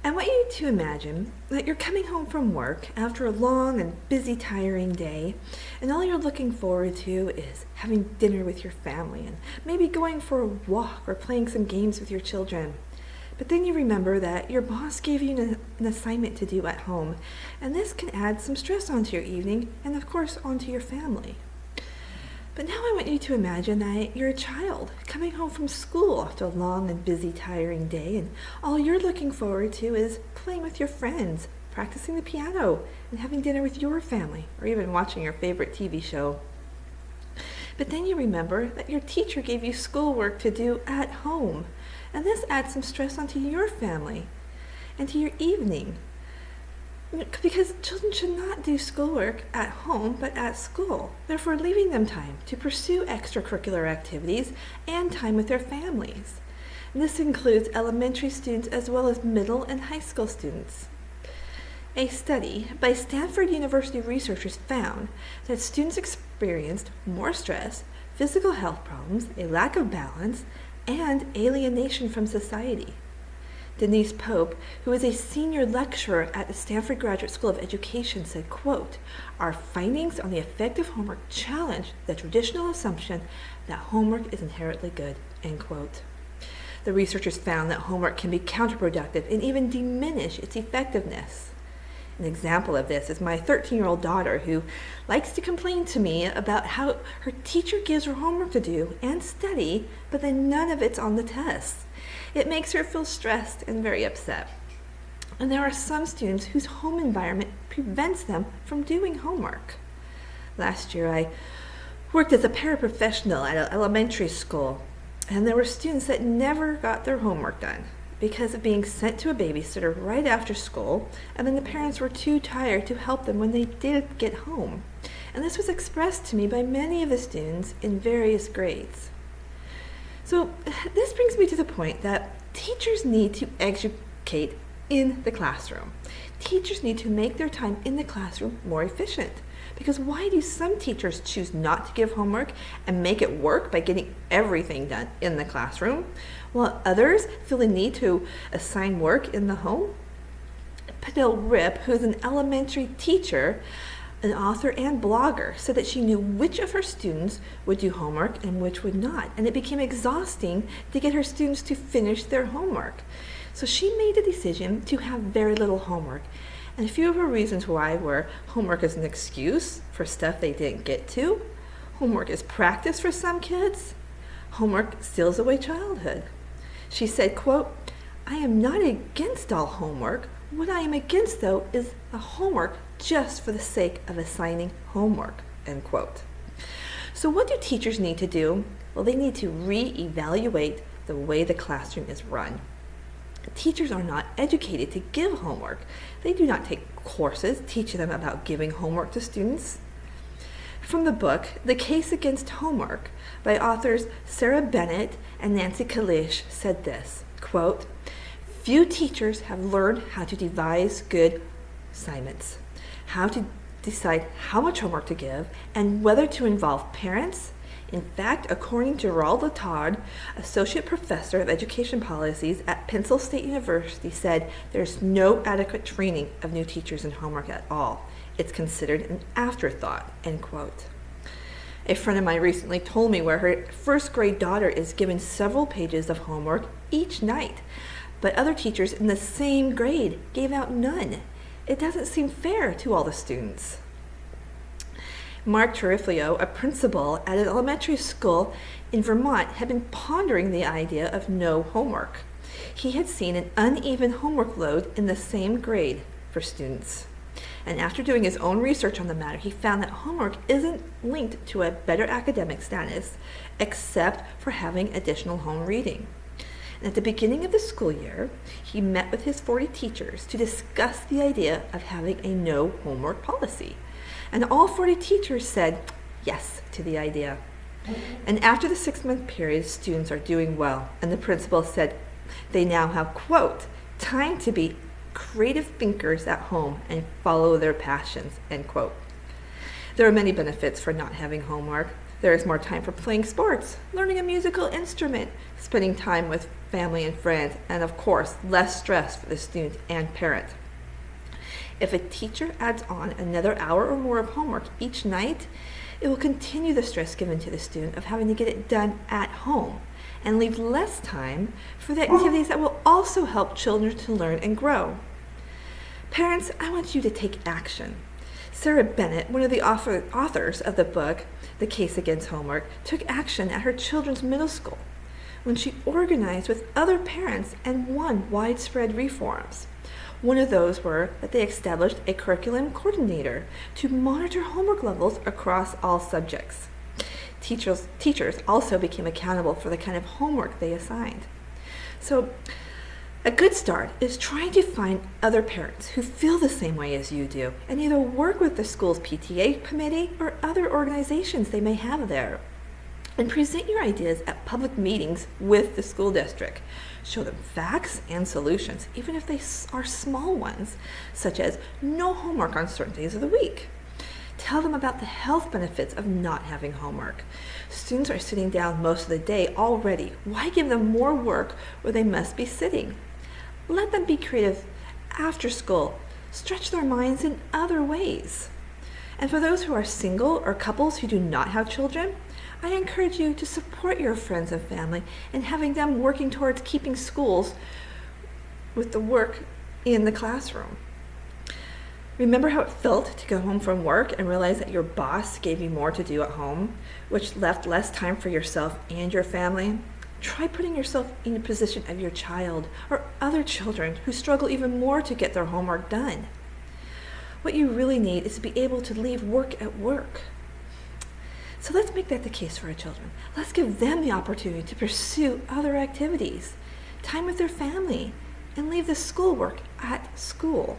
I want you to imagine that you're coming home from work after a long and busy, tiring day, and all you're looking forward to is having dinner with your family and maybe going for a walk or playing some games with your children. But then you remember that your boss gave you an assignment to do at home, and this can add some stress onto your evening and, of course, onto your family. But now I want you to imagine that you're a child coming home from school after a long and busy, tiring day, and all you're looking forward to is playing with your friends, practicing the piano, and having dinner with your family, or even watching your favorite TV show. But then you remember that your teacher gave you schoolwork to do at home, and this adds some stress onto your family and to your evening. Because children should not do schoolwork at home, but at school, therefore leaving them time to pursue extracurricular activities and time with their families. And this includes elementary students as well as middle and high school students. A study by Stanford University researchers found that students experienced more stress, physical health problems, a lack of balance, and alienation from society. Denise Pope, who is a senior lecturer at the Stanford Graduate School of Education, said, quote, "Our findings on the effect of homework challenge the traditional assumption that homework is inherently good," end quote. The researchers found that homework can be counterproductive and even diminish its effectiveness. An example of this is my 13-year-old daughter, who likes to complain to me about how her teacher gives her homework to do and study, but then none of it's on the tests. It makes her feel stressed and very upset. And there are some students whose home environment prevents them from doing homework. Last year, I worked as a paraprofessional at an elementary school, and there were students that never got their homework done because of being sent to a babysitter right after school, and then the parents were too tired to help them when they did get home. And this was expressed to me by many of the students in various grades. So this brings me to the point that teachers need to educate in the classroom. Teachers need to make their time in the classroom more efficient. Because why do some teachers choose not to give homework and make it work by getting everything done in the classroom, while others feel the need to assign work in the home? Pernille Ripp, who is an elementary teacher, an author and blogger, said that she knew which of her students would do homework and which would not, and it became exhausting to get her students to finish their homework. So she made the decision to have very little homework. And a few of her reasons why were homework is an excuse for stuff they didn't get to, homework is practice for some kids, homework steals away childhood. She said, quote, "I am not against all homework. What I am against, though, is the homework just for the sake of assigning homework," end quote. So what do teachers need to do? Well, they need to reevaluate the way the classroom is run. Teachers are not educated to give homework. They do not take courses teaching them about giving homework to students. From the book, The Case Against Homework, by authors Sarah Bennett and Nancy Kalish, said this, quote, "Few teachers have learned how to devise good assignments, how to decide how much homework to give, and whether to involve parents. In fact, according to Roald Letard, Associate Professor of Education Policies at Penn State University, said there's no adequate training of new teachers in homework at all. It's considered an afterthought," end quote. A friend of mine recently told me where her first grade daughter is given several pages of homework each night, but other teachers in the same grade gave out none. It doesn't seem fair to all the students. Mark Tariflio, a principal at an elementary school in Vermont, had been pondering the idea of no homework. He had seen an uneven homework load in the same grade for students. And after doing his own research on the matter, he found that homework isn't linked to a better academic status, except for having additional home reading. And at the beginning of the school year, he met with his 40 teachers to discuss the idea of having a no homework policy. And all 40 teachers said yes to the idea. And after the 6-month period, students are doing well. And the principal said they now have, quote, "time to be creative thinkers at home and follow their passions," end quote. There are many benefits for not having homework. There is more time for playing sports, learning a musical instrument, spending time with family and friends, and of course, less stress for the student and parent. If a teacher adds on another hour or more of homework each night, it will continue the stress given to the student of having to get it done at home and leave less time for the activities that will also help children to learn and grow. Parents, I want you to take action. Sarah Bennett, one of the authors of the book, The Case Against Homework, took action at her children's middle school when she organized with other parents and won widespread reforms. One of those were that they established a curriculum coordinator to monitor homework levels across all subjects. Teachers also became accountable for the kind of homework they assigned. So, a good start is trying to find other parents who feel the same way as you do and either work with the school's PTA committee or other organizations they may have there. And present your ideas at public meetings with the school district. Show them facts and solutions, even if they are small ones, such as no homework on certain days of the week. Tell them about the health benefits of not having homework. Students are sitting down most of the day already. Why give them more work where they must be sitting? Let them be creative after school. Stretch their minds in other ways. And for those who are single or couples who do not have children, I encourage you to support your friends and family in having them working towards keeping schools with the work in the classroom. Remember how it felt to go home from work and realize that your boss gave you more to do at home, which left less time for yourself and your family? Try putting yourself in the position of your child or other children who struggle even more to get their homework done. What you really need is to be able to leave work at work. So let's make that the case for our children. Let's give them the opportunity to pursue other activities, time with their family, and leave the schoolwork at school.